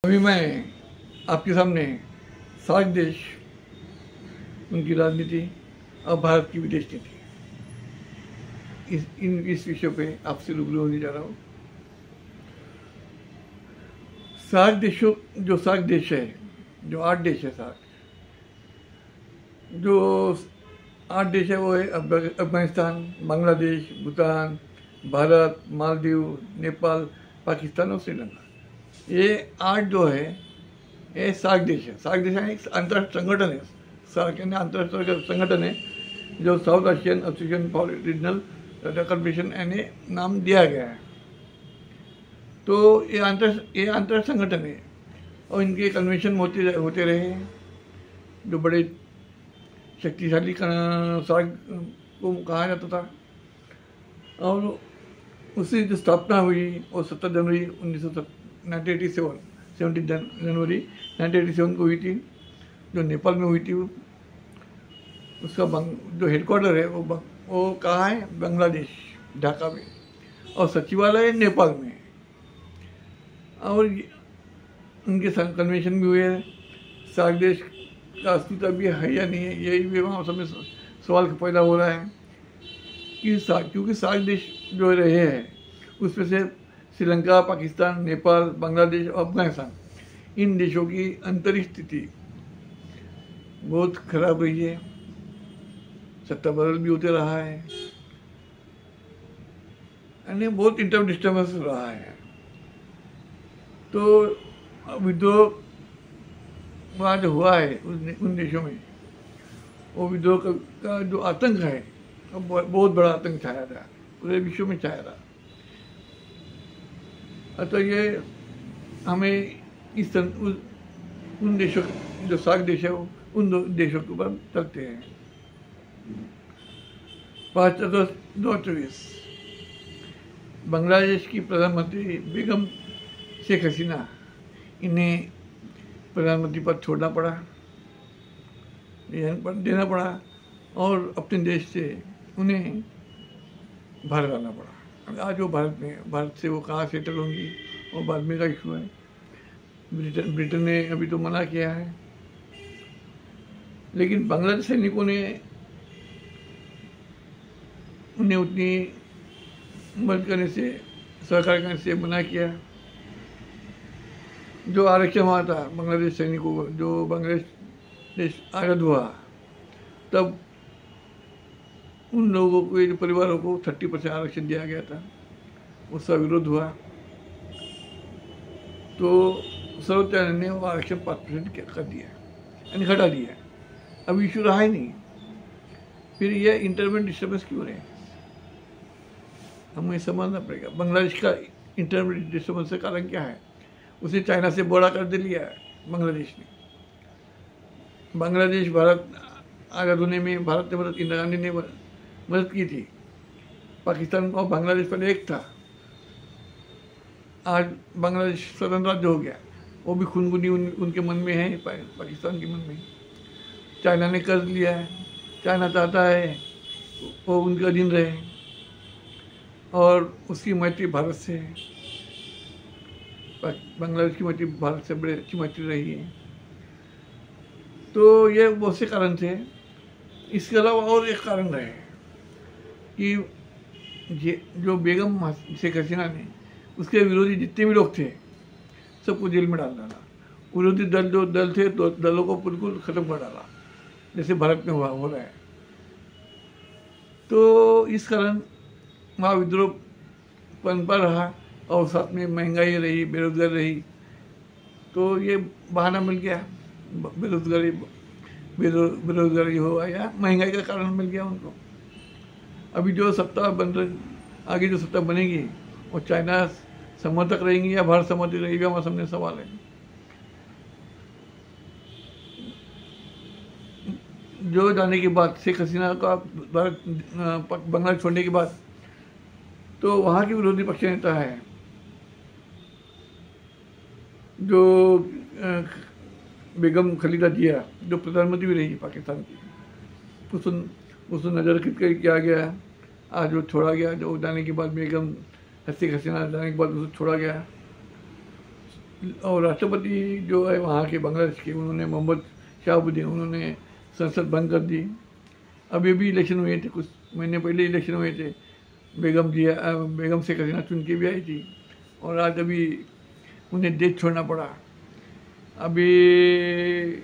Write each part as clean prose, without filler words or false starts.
अभी मैं आपके सामने सार्क देश, उनकी राजनीति और भारत की विदेश नीति इस विषय पे आपसे रूबरू होने जा रहा हूँ। सार्क देश है, जो 8 देश है सार्क, जो 8 देश है वो है अफगानिस्तान, बांग्लादेश, भूटान, भारत, मालदीव, नेपाल, पाकिस्तान और श्रीलंका। ये 8 जो है ये सार्क देश है। सार्क देश एक अंतर्राष्ट्रीय संगठन है। सार्क यानी अंतर्राष्ट्रीय संगठन है जो south Asian association for regional corporation यानी नाम दिया गया है। तो ये अंतर्राष्ट्रीय संगठन है और इनके कन्वेंशन होते रहे हैं। जो बड़े शक्तिशाली सार्क को कहा जाता था और उसकी जो स्थापना हुई वो 17 जनवरी 1987 को हुई थी, जो नेपाल में हुई थी। उसका जो हेडक्वार्टर है वो कहाँ है? बांग्लादेश, ढाका में, और सचिवालय नेपाल में। और उनके कन्वेंशन भी हुए हैं। सार्क देश का अस्तित्व भी है या नहीं है, यही भी वहाँ समय सवाल पैदा हो रहा है कि क्योंकि सार्क देश जो रहे हैं उसमें से श्रीलंका, पाकिस्तान, नेपाल, बांग्लादेश और अफगानिस्तान, इन देशों की आंतरिक स्थिति बहुत खराब रही है। सत्ता बदल भी होते रहा है यानी बहुत इंटरनल डिस्टर्बेंस रहा है। तो विद्रोह वहाँ जो हुआ है उन देशों में, वो विद्रोह का जो आतंक है बहुत बड़ा आतंक छाया था, पूरे विश्व में छाया था। अतः ये हमें उन देशों जो सार्क देश है उन देशों के ऊपर चलते हैं। 5 अगस्त 2024 बांग्लादेश की प्रधानमंत्री बेगम शेख हसीना, इन्हें प्रधानमंत्री पद छोड़ना पड़ा, देना पड़ा और अपने देश से उन्हें भारत आना पड़ा। आज वो भारत से वो कहाँ सेटल होंगी और बाद में का इशू है। ब्रिटेन ने अभी तो मना किया है, लेकिन बांग्लादेश सैनिकों ने उन्हें उतनी मदद करने से, सहकार करने से मना किया। जो आरक्षण हुआ था बांग्लादेश सैनिकों को, जो बांग्लादेश आज़ाद हुआ तब उन लोगों को, परिवारों को 30% आरक्षण दिया गया था, उसका विरोध हुआ तो सर्वोच्च न्यायालय ने वो आरक्षण 5% कर दिया, यानी घटा दिया। अब इशू रहा ही नहीं। फिर ये इंटरनेट डिस्टर्बेंस क्यों रहे, हमें समझना पड़ेगा। बांग्लादेश का इंटरनेट डिस्टर्बेंस का कारण क्या है? उसे चाइना से बड़ा कर दे लिया है बांग्लादेश ने। बांग्लादेश भारत आज़ाद होने में भारत ने इंदिरा गांधी ने मदद की थी। पाकिस्तान और बांग्लादेश पहले एक था, आज बांग्लादेश स्वतंत्र राज्य हो गया। वो भी खूनगुनी उनके मन में है, पाकिस्तान के मन में। चाइना ने कर्ज लिया है, चाइना चाहता है वो उनके अधीन रहे और उसकी मैत्री भारत से है। बांग्लादेश की मैत्री भारत से बड़ी अच्छी मैत्री रही है। तो ये बहुत से कारण थे। इसके अलावा और एक कारण रहे कि जो बेगम शेख हसीना ने, उसके विरोधी जितने भी लोग थे सबको जेल में डाल डाला। विरोधी दल थे तो दलों को बिल्कुल ख़त्म कर डाला, जैसे भारत में हो रहा है। तो इस कारण वहाँ विद्रोह पनपा रहा और साथ में महंगाई रही, बेरोजगारी रही। तो ये बहाना मिल गया, बेरोजगारी हो या महंगाई का कारण मिल गया उनको। अभी जो सत्ता बन रही, आगे जो सत्ता बनेगी वो चाइना समर्थक रहेंगी या भारत समर्थक रहेगी, हमारे सामने सवाल है। जो जाने के बाद, शेख हसीना का बांग्लादेश छोड़ने के बाद, तो वहाँ के विरोधी पक्ष नेता है जो बेगम खलीदा जिया, जो प्रधानमंत्री भी रही पाकिस्तान की, उसको नज़र किया गया। आज वो छोड़ा गया, जो जाने के बाद बेगम शेख हसीना जाने के बाद उसको छोड़ा गया। और राष्ट्रपति जो है वहाँ के बांग्लादेश के, उन्होंने मोहम्मद शहाबुद्दीन, उन्होंने संसद बंद कर दी। अभी भी इलेक्शन हुए थे, कुछ महीने पहले इलेक्शन हुए थे। बेगम शेख हसीना चुन के भी आई थी, और आज अभी उन्हें देश छोड़ना पड़ा। अभी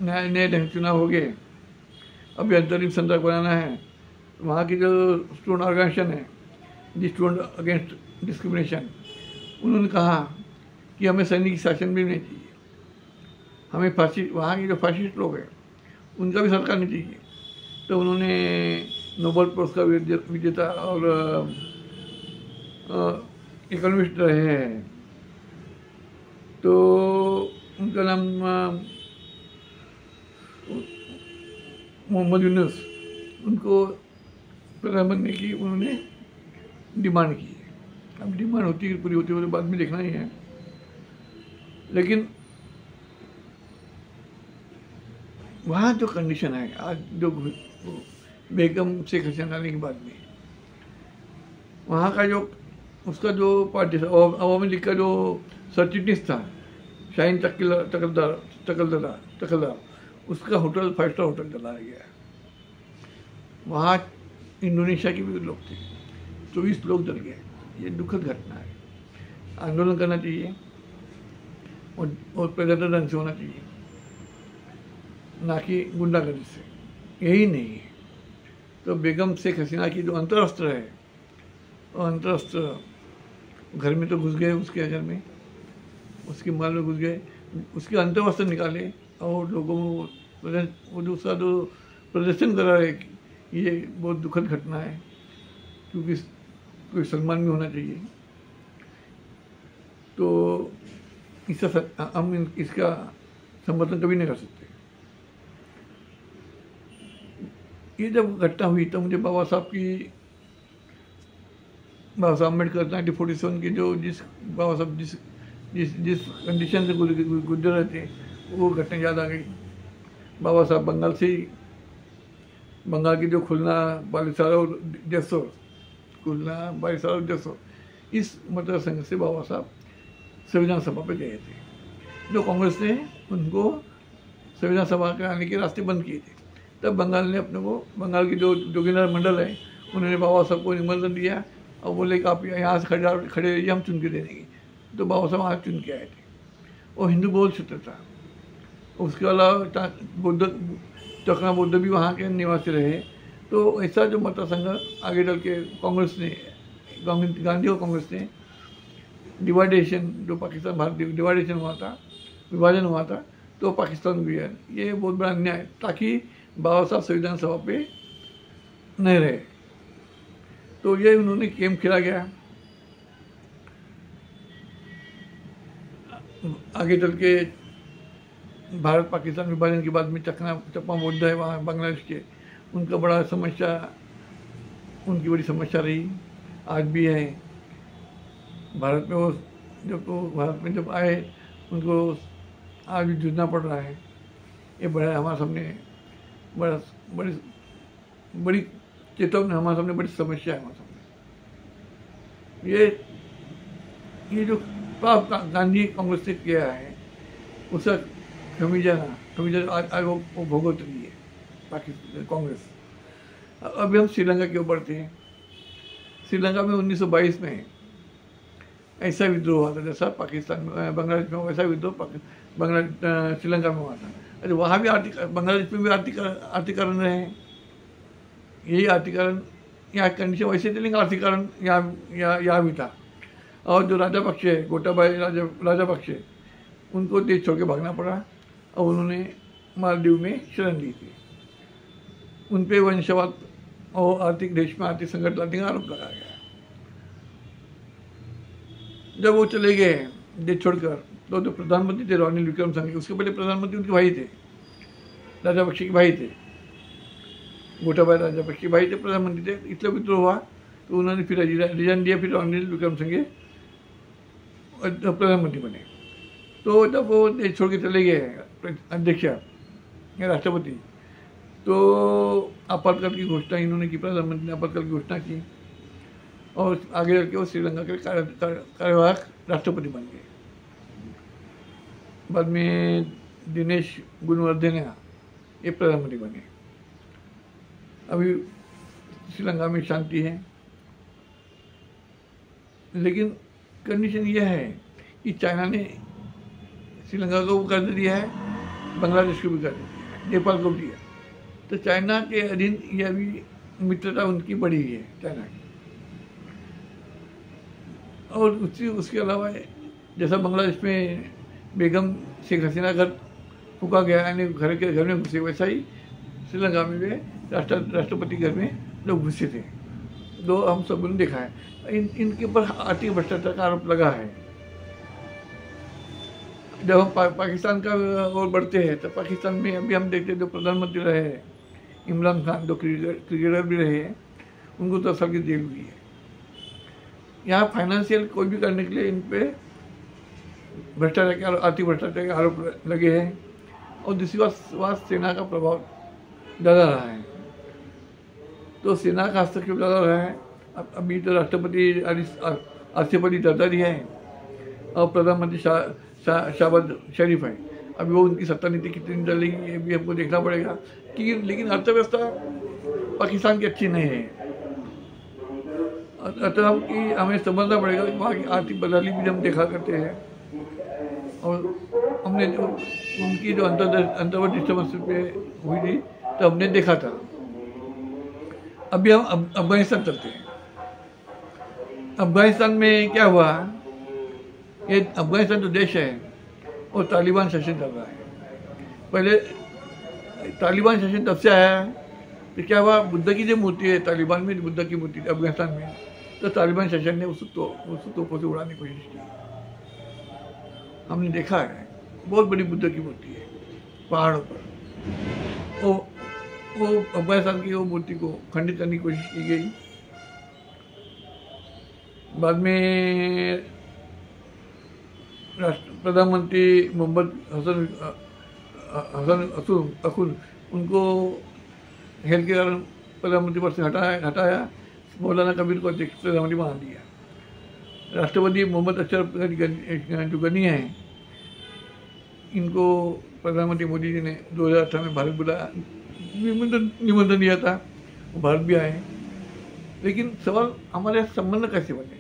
नए ढंग चुनाव हो गए, अभी अंतरिम संसद बनाना है। वहाँ की जो स्टूडेंट ऑर्गेनाइजेशन है, दी स्टूडेंट अगेंस्ट डिस्क्रिमिनेशन, उन्होंने कहा कि हमें सैनिक शासन भी नहीं चाहिए, हमें फांसी, वहाँ के जो फासिस्ट लोग हैं उनका भी सरकार नहीं चाहिए। तो उन्होंने नोबेल पुरस्कार विजेता और इकोनॉमिस्ट रहे हैं, तो उनका नाम मोहम्मद यूनुस, उनको प्रधानमंत्री की उन्होंने डिमांड की है। अब डिमांड होती है पूरी होती है बाद में देखना ही है, लेकिन वहाँ जो कंडीशन है आज, जो बेगम शेख हसीना आने के बाद में वहाँ का जो उसका जो पार्टी अवामी लीग का जो सरचिटनीस था शाहीन तकलदार, उसका होटल 5 स्टार होटल चलाया गया। वहाँ इंडोनेशिया के भी लोग थे, 24 लोग जल गए। ये दुखद घटना है। आंदोलन करना चाहिए और प्रजातंत्र ढंग से होना चाहिए, ना कि गुंडागर्दी से। यही नहीं है तो बेगम शेख हसीना की जो अंतरस्त्र है, और अंतरस्त्र घर में तो घुस गए, उसके घर में, उसके महल में घुस गए, उसके अंतरवस्त्र निकाले और लोगों को जो उसका जो प्रदर्शन करा है, ये बहुत दुखद घटना है। क्योंकि कोई सम्मान भी होना चाहिए। तो इसका हम इसका समर्थन कभी नहीं कर सकते। ये जब घटना हुई तो मुझे बाबा साहब अम्बेडकर 1947 की जो बाबा साहब जिस कंडीशन से गुजर रहे थे, वो घटना याद आ गई। बाबा साहब बंगाल की जो खुलना बालिसारा और जसोर, इस मतदार संघ से बाबा साहब संविधान सभा पे गए थे। जो कांग्रेस ने उनको संविधान सभा के आने के रास्ते बंद किए थे। तब बंगाल ने बंगाल की जो जोगीनाथ मंडल है, उन्होंने बाबा साहब को निमंत्रण दिया और बोले कि आप यहाँ से खड़े रहिए, हम चुन के दे देंगे। तो बाबा साहब वहाँ चुन के आए थे। और हिंदू बौद्ध क्षेत्र था। उसके अलावा चकना बौद्ध भी वहाँ के निवासी रहे। तो ऐसा जो मतदार संघ आगे चल के कांग्रेस ने, गांधी और कांग्रेस ने डिवाइडेशन, जो पाकिस्तान भारत डिवाइडेशन हुआ था, विभाजन हुआ था, तो पाकिस्तान भी है। ये बहुत बड़ा अन्याय, ताकि बाबा साहब संविधान सभा पे नहीं रहे। तो ये उन्होंने गेम खेला गया। आगे चल के भारत पाकिस्तान विभाजन के बाद में चकमा बौद्ध है वहाँ बांग्लादेश के, उनका बड़ा समस्या, उनकी बड़ी समस्या रही, आज भी है। भारत में वो भारत में जब आए, उनको आज भी जूझना पड़ रहा है। ये बड़ा हमारे सामने बड़ी चेतावनी, हमारे सामने बड़ी समस्या है हमारे सामने। ये जो पाप गांधी कांग्रेस ने किया है, उसका खमीजा आज वो भुगत रही है पाकिस्तान कांग्रेस। अभी हम श्रीलंका के ऊपर थे। श्रीलंका में 1922 में ऐसा विद्रोह हुआ था जैसा पाकिस्तान बांग्लादेश में, वैसा विद्रोह श्रीलंका में हुआ था। अरे वहाँ भी बांग्लादेश में भी आर्थिकरण रहे हैं। यही आर्थिकरण यहाँ कंडीशन वैसे थे, लेकिन आर्थिकरण यहाँ भी था। और जो राजापक्षे है, गोटाबाई राजापक्षे, उनको देश छोड़ के भागना पड़ा और उन्होंने मालदीव में शरण ली थी। उन पर वंशवाद और देश में आर्थिक संकट लाने का आरोप लगाया गया। जब वो चले गए देश छोड़कर, तो जो प्रधानमंत्री थे रानिल विक्रमसिंघे, उसके पहले प्रधानमंत्री उनके भाई थे, राजापक्षे के भाई थे, गोटाबाई राजापक्षे के भाई थे, प्रधानमंत्री थे। इसलिए विद्रोह हुआ तो उन्होंने फिर रिजाइन दिया, फिर रानिल विक्रमसिंघे प्रधानमंत्री बने। तो जब वो देश छोड़ के चले गए अध्यक्ष या राष्ट्रपति, तो आपातकाल की घोषणा इन्होंने की, प्रधानमंत्री ने आपातकाल की घोषणा की। और आगे चल के वो श्रीलंका के कार्यवाहक राष्ट्रपति बन गए। बाद में दिनेश गुणवर्धने ये प्रधानमंत्री बने। अभी श्रीलंका में शांति है, लेकिन कंडीशन यह है कि चाइना ने श्रीलंका को कर दिया है, बांग्लादेश को भी कर दिया है, नेपाल को भी दिया। तो चाइना के अधीन ये अभी मित्रता उनकी बढ़ी है चाइना की। और उसके अलावा जैसा बांग्लादेश में बेगम शेख हसीना घर फूका गया, यानी घर में घुसे, वैसा ही श्रीलंका में भी राष्ट्रपति घर में लोग घुसे थे। दो हम सब ने देखा है। इनके ऊपर आर्थिक भ्रष्टाचार का आरोप लगा है। जब हम पाकिस्तान का ओर बढ़ते हैं तो पाकिस्तान में अभी हम देखते हैं जो प्रधानमंत्री रहे हैं इमरान खान, जो क्रिकेटर भी रहे हैं, उनको 10 साल की जेल हुई है। यहाँ फाइनेंशियल कोई भी करने के लिए इन पे भ्रष्टाचार के आर्थिक भ्रष्टाचार के आरोप लगे हैं। और दूसरी बात सेना का प्रभाव ज़्यादा रहा है, तो सेना का हस्तक्षेप ज़्यादा रहा है। अभी तो राष्ट्रपति आसिफ जरदारी है और प्रधानमंत्री शहबाज शरीफ है। अभी वो उनकी सत्ता नीति कितनी चलेगी ये भी हमको देखना पड़ेगा कि, लेकिन अर्थव्यवस्था पाकिस्तान की अच्छी नहीं है। अतः कि हमें समझना पड़ेगा कि वहाँ की आर्थिक बदहाली भी हम देखा करते हैं। और हमने जो उनकी जो अंतर्वर्ती डिस्टर्बेंस पे हुई थी तो हमने देखा था। अभी हम अफगानिस्तान चलते हैं। अफगानिस्तान में क्या हुआ, ये अफगानिस्तान जो देश है वो तालिबान शासन चल रहा है। पहले तालिबान शासन तब से आया तो क्या हुआ, बुद्ध की जो मूर्ति है तालिबान में, बुद्ध की मूर्ति अफगानिस्तान में, तो तालिबान शासन ने उस तोपों से उड़ाने की कोशिश की। हमने देखा है, बहुत बड़ी बुद्ध की मूर्ति है पहाड़ों पर। वो अफगानिस्तान की वो मूर्ति को खंडित करने की कोशिश की गई। बाद में प्रधानमंत्री मोहम्मद हसन अखुन उनको हेल्थ के कारण प्रधानमंत्री पद से हटाया। मौलाना कबीर को अध्यक्ष प्रधानमंत्री बना दिया। राष्ट्रपति मोहम्मद अशरफ जो गनी हैं, इनको प्रधानमंत्री मोदी जी ने 2018 में भारत बुलाया, निमंत्रण दिया था, वो भारत भी आए। लेकिन सवाल हमारे संबंध कैसे बने।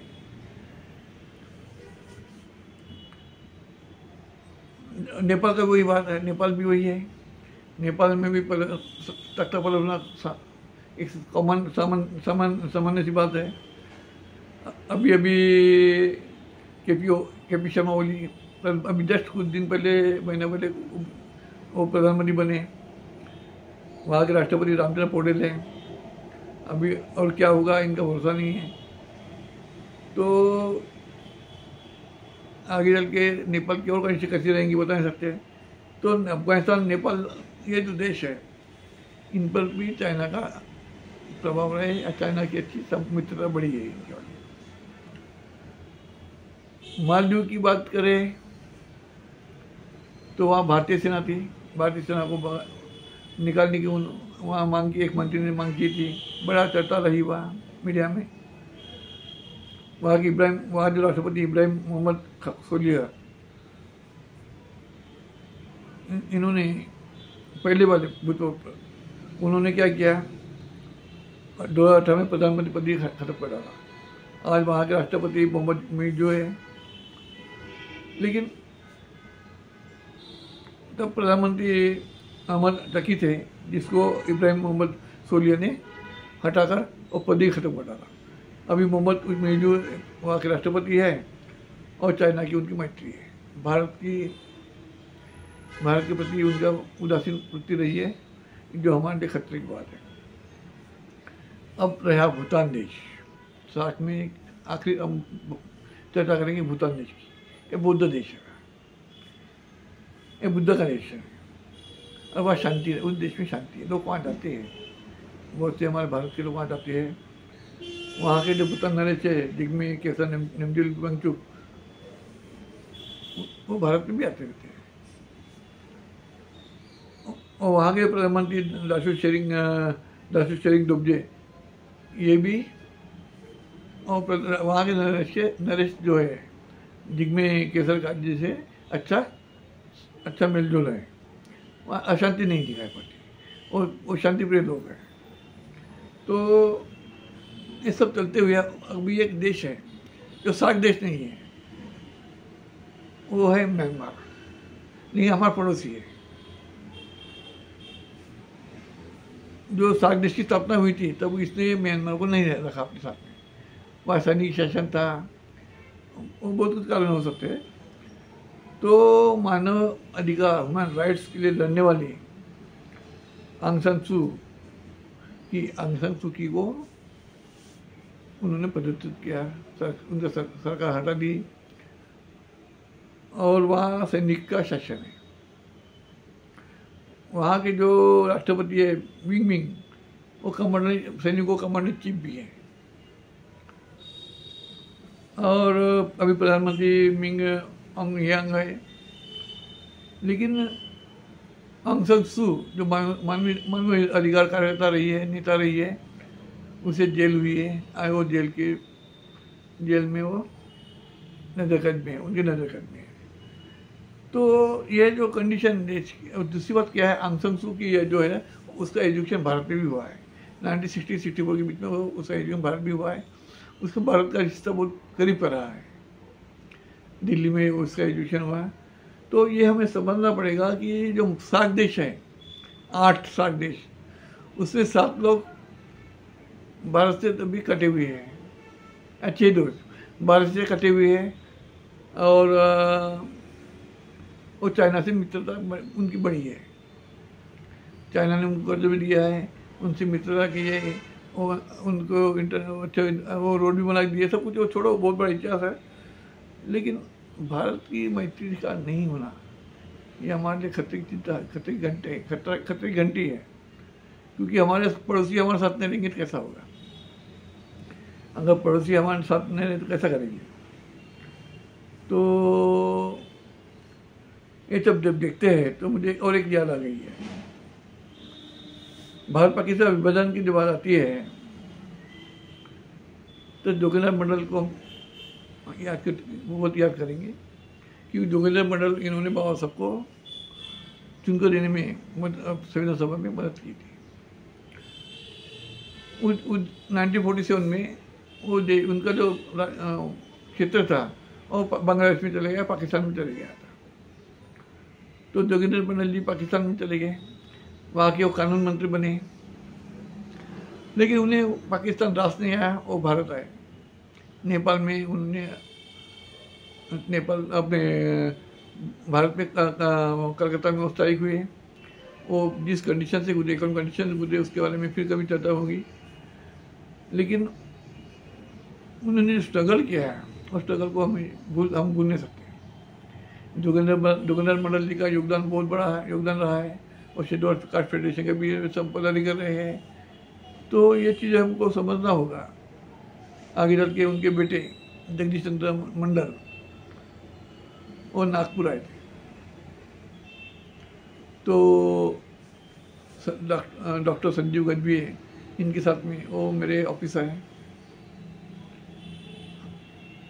नेपाल का वही बात है, नेपाल भी वही है। नेपाल में भी तख्ता पलटना एक सामान्य सी बात है। अभी केपी शर्मा ओली अभी जस्ट कुछ दिन पहले, महीना पहले वो प्रधानमंत्री बने। वहाँ के राष्ट्रपति रामचंद्र पौडेल हैं। अभी और क्या होगा इनका भरोसा नहीं है। तो आगे चल के नेपाल की और कंडीशन कैसी रहेंगी बता नहीं सकते। तो अफगानिस्तान, नेपाल ये जो देश है, इन पर भी चाइना का प्रभाव रहे या चाइना की अच्छी मित्रता बढ़ी है इनके वाली। मालदीव की बात करें तो वहाँ भारतीय सेना थी। भारतीय सेना को निकालने की वहाँ मांग की, एक मंत्री ने मांग की थी, बड़ा चर्चा रही वहाँ मीडिया में। वहाँ जो राष्ट्रपति इब्राहिम मोहम्मद सोलिह, इन्होंने पहले वाले भूतपूर्व पर उन्होंने क्या किया, 2018 में प्रधानमंत्री पद ही खत्म कर डाला। आज वहाँ के राष्ट्रपति मोहम्मद मिर्जो है। लेकिन तब प्रधानमंत्री अहमद तकी थे, जिसको इब्राहिम मोहम्मद सोलिह ने हटाकर और पद ही खत्म कर डाला। अभी मोहम्मद मिर्जो वहाँ के राष्ट्रपति है और चाइना की उनकी मैत्री है। भारत के प्रति उनका उदासीन वृत्ति रही है, जो हमारे लिए खतरे की बात है। अब रहा भूटान देश। साथ में आखिरी चर्चा करेंगे भूटान देश की। ये बौद्ध देश है, ये बुद्ध का देश है और वहाँ शांति है। उस देश में शांति है। लोग वहाँ जाते हैं, बहुत से हमारे भारत के लोग वहाँ जाते हैं। वहाँ के जो भूटान नरेश है, जिग्मे केसर निमजिल वांगचुक, वो भारत में भी आते रहते हैं। और वहाँ के प्रधानमंत्री दाशु शेरिंग डोब्जे, ये भी और वहाँ के नरेश जो है जिग्मे केसर का जी से अच्छा मेलजोल है, वहाँ अशांति नहीं दिखाई पड़ती और वो शांतिप्रिय लोग हैं। तो ये सब चलते हुए अभी एक देश है जो सार्क देश नहीं है, वो है म्यांमार, नहीं हमारा पड़ोसी है। जो सार्क देश की स्थापना हुई थी तब इसने म्यांमार को नहीं रखा अपने साथ में, वहाँ सैनिक शासन था, वो बहुत कुछ कारण हो सकते हैं। तो मानव अधिकार ह्यूमन राइट्स के लिए लड़ने वाली आंग सान सू की को उन्होंने पदच्युत किया, उनका सरकार हटा दी और वहाँ सैनिक का शासन है। वहाँ के जो राष्ट्रपति है विंग वो कमांडर सैनिकों कमांडर चीफ भी है। और अभी प्रधानमंत्री मिंग ऑंग यांग है। लेकिन आंग सान सू जो मानवीय अधिकार कार्यकर्ता रही है, नेता रही है, उसे जेल हुई है, वो जेल में वो नजरकैद में है, उनकी नजरकैद में है। तो ये जो कंडीशन देश की, दूसरी बात क्या है, आंग सान सू की जो है उसका एजुकेशन भारत में भी हुआ है, 1960-64 के बीच में वो उसका एजुकेशन भारत भी हुआ है। उसका भारत का रिश्ता बहुत करीब का रहा है, दिल्ली में उसका एजुकेशन हुआ है। तो ये हमें समझना पड़ेगा कि जो सार्क देश है, 8 सार्क देश, उसमें 7 लोग भारत से भी कटे हुए हैं, 6 दोस्त भारत से कटे हुए हैं और वो चाइना से मित्रता उनकी बड़ी है। चाइना ने उनको कर्ज भी दिया है, उनसे मित्रता की है, उनको वो रोड भी बना दिए, सब कुछ वो छोड़ो, बहुत बड़ा इतिहास है। लेकिन भारत की मैत्री का नहीं होना ये हमारे लिए खतरे की चिंता, खतरे की घंटी है। क्योंकि हमारे पड़ोसी हमारे साथ नहीं रहेंगे तो कैसा होगा? अगर पड़ोसी हमारे साथ नहीं रहे तो कैसा करेंगे? तो ये सब जब देखते हैं तो मुझे और एक याद आ गई है। भारत पाकिस्तान विभाजन की जब बात आती है तो जोगिंदर मंडल को बहुत याद करेंगे, क्योंकि जोगिंदर मंडल इन्होंने बाबा साहब को चुनकर देने में संविधान सभा में मदद की थी। 1947 में वो उनका जो क्षेत्र था वो बांग्लादेश में चले गया, पाकिस्तान में चले गया था। तो जोगिंदर मंडल जी पाकिस्तान में चले गए, वहाँ के वो कानून मंत्री बने। लेकिन उन्हें पाकिस्तान रास नहीं आया, वो भारत आए। नेपाल में उन्होंने अपने भारत में कलकत्ता में मुस्तैद हुए। वो जिस कंडीशन से गुजरे, कौन कंडीशन से गुजरे, उसके बारे में फिर कभी चर्चा होगी। लेकिन उन्होंने स्ट्रगल किया है, और स्ट्रगल को हम भूल नहीं सकते। जोगिंदर मंडल जी का योगदान बहुत बड़ा है, योगदान रहा है, और शेड्यूल कास्ट फेडरेशन के भी संपादन कर रहे हैं। तो ये चीज़ें हमको समझना होगा। आगे चल के उनके बेटे जगदीश चंद्र मंडल वो नागपुर आए थे, तो डॉक्टर संजीव गजबी है, इनके साथ में वो मेरे ऑफिसर हैं।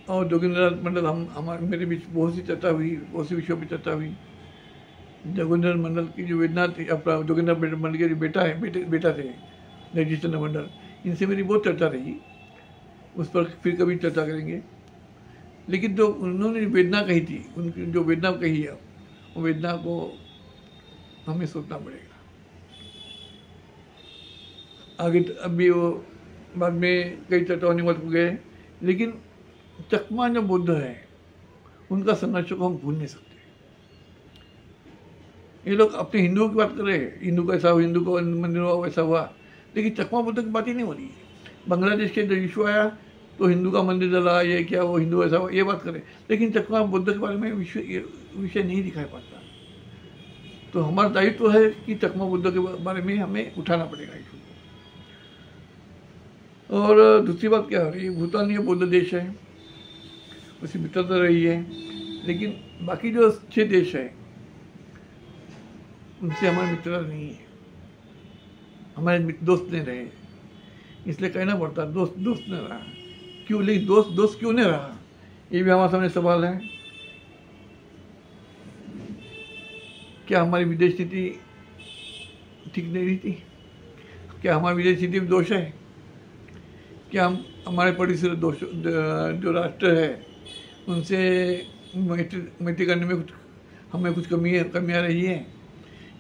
और जोगिंदर मंडल मेरे बीच बहुत सी चर्चा हुई, बहुत सी विषयों पर चर्चा हुई। जोगिंदर मंडल की जो वेदना थी, जोगिंदर मंडल के जो बेटा थे जगदीश चंद्र मंडल, इनसे मेरी बहुत चर्चा रही, उस पर फिर कभी चर्चा करेंगे। लेकिन जो उन्होंने वेदना कही थी, उनकी जो वेदना कही है, वो वेदना को हमें सोचना पड़ेगा। आगे अभी वो बाद में कई चर्चाओं निमत हो गए। लेकिन चकमा जो बुद्ध है, उनका संघर्ष को हम भूल नहीं सकते। ये लोग अपने हिंदुओं की बात कर रहे हैं, हिंदू का ऐसा हुआ, हिंदू को मंदिर हुआ, वैसा हुआ, लेकिन चकमा बुद्ध की बात ही नहीं हो रही है। बांग्लादेश के जो इशू आया तो हिंदू का मंदिर जला, ये क्या, वो हिंदू ऐसा हुआ, ये बात करें, लेकिन चकमा बुद्ध के बारे में विषय नहीं दिखाई पड़ता। तो हमारा दायित्व है कि चकमा बुद्ध के बारे में हमें उठाना पड़ेगा इशू। और दूसरी बात क्या हो रही है, भूटान ये बौद्ध देश है, उसकी मित्रता रही है, लेकिन बाकी जो 6 देश है उनसे हमारी मित्रता नहीं है, हमारे दोस्त नहीं रहे, इसलिए कहना पड़ता दोस्त न रहा। क्यों, लेकिन दोस्त दोस्त क्यों नहीं रहा, ये भी हमारे सामने सवाल है। क्या हमारी विदेश नीति ठीक नहीं रही थी? क्या हमारी विदेश नीति में दोष है? क्या हम हमारे पड़ोसी दोष जो राष्ट्र है उनसे मैत्री करने में कुछ हमें कुछ कमियाँ रही है?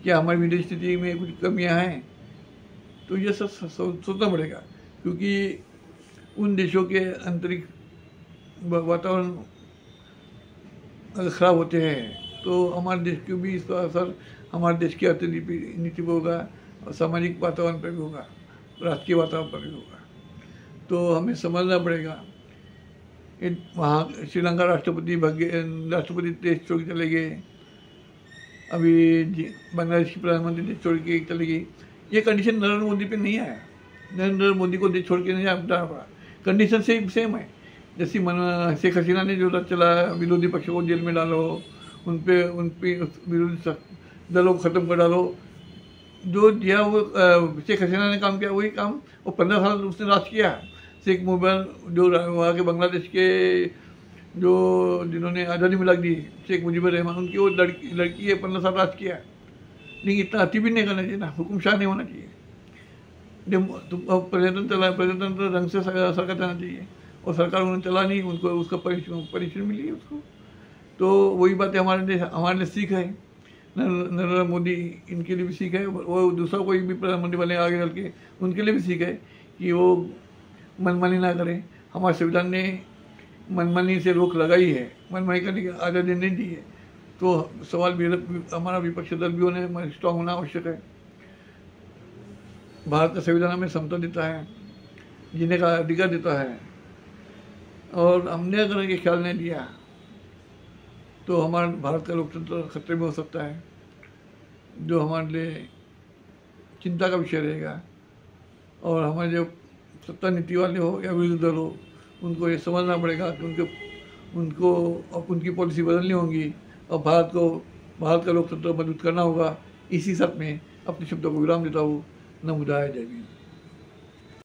क्या हमारी विदेश नीति में कुछ कमियाँ हैं? तो ये सब सोचना पड़ेगा, क्योंकि उन देशों के आंतरिक वातावरण अगर खराब होते हैं तो हमारे देश को भी इसका असर हमारे देश की अर्थनीति पर होगा, और सामाजिक वातावरण पर भी होगा, राजकीय वातावरण पर भी होगा। तो हमें समझना पड़ेगा। वहाँ श्रीलंका राष्ट्रपति देश छोड़ के चले गए, अभी बांग्लादेश की प्रधानमंत्री देश छोड़ के चले गई। ये कंडीशन नरेंद्र मोदी पे नहीं आया, नरेंद्र मोदी को देश छोड़ के नहीं जाना पड़ा। कंडीशन सेम है। जैसे शेख हसीना ने जो चला, विरोधी पक्षों को जेल में डालो, उन पे विरोधी दलों को ख़त्म कर डालो, जो दिया वो शेख हसीना ने काम किया वही काम वो 15 साल उसने राज किया। शेख मुजीब जो वहाँ के बांग्लादेश के जो जिन्होंने आज़ादी मिला दी, शेख मुजीबुर रहमान, उनकी वो लड़की है, 15 साल राज किया। लेकिन इतना अति भी नहीं करना चाहिए ना, हुक्मशाह नहीं होना चाहिए। प्रजातंत्र रंग से सरकार चलाना चाहिए, और सरकार उन्होंने चला नहीं, उनको उसका पनिशमेंट मिली है उसको। तो वही बात है, हमारे लिए सीख है। नरेंद्र मोदी इनके लिए भी सीख है, वो दूसरा कोई भी प्रधानमंत्री बने आगे चल के उनके लिए भी सीख है कि वो मनमानी ना करें। हमारे संविधान ने मनमानी से रोक लगाई है, मनमानी करने की आज़ादी नहीं दी है। तो सवाल भी हमारा विपक्षी दल भी होने स्ट्रांग होना आवश्यक है। भारत का संविधान हमें समता देता है, जीने का अधिकार देता है, और हमने अगर ये ख्याल नहीं दिया तो हमारा भारत का लोकतंत्र खतरे में हो सकता है, जो हमारे लिए चिंता का विषय रहेगा। और हमारे जो सत्ता नीति वाले हो या विरोधी दल हो, उनको ये समझना पड़ेगा कि उनको उनकी पॉलिसी बदलनी होगी, और भारत का लोकतंत्र मजबूत करना होगा। इसी सब में अपने शब्दों को विराम देता हूँ। नमो बुद्धाय, जय भीम।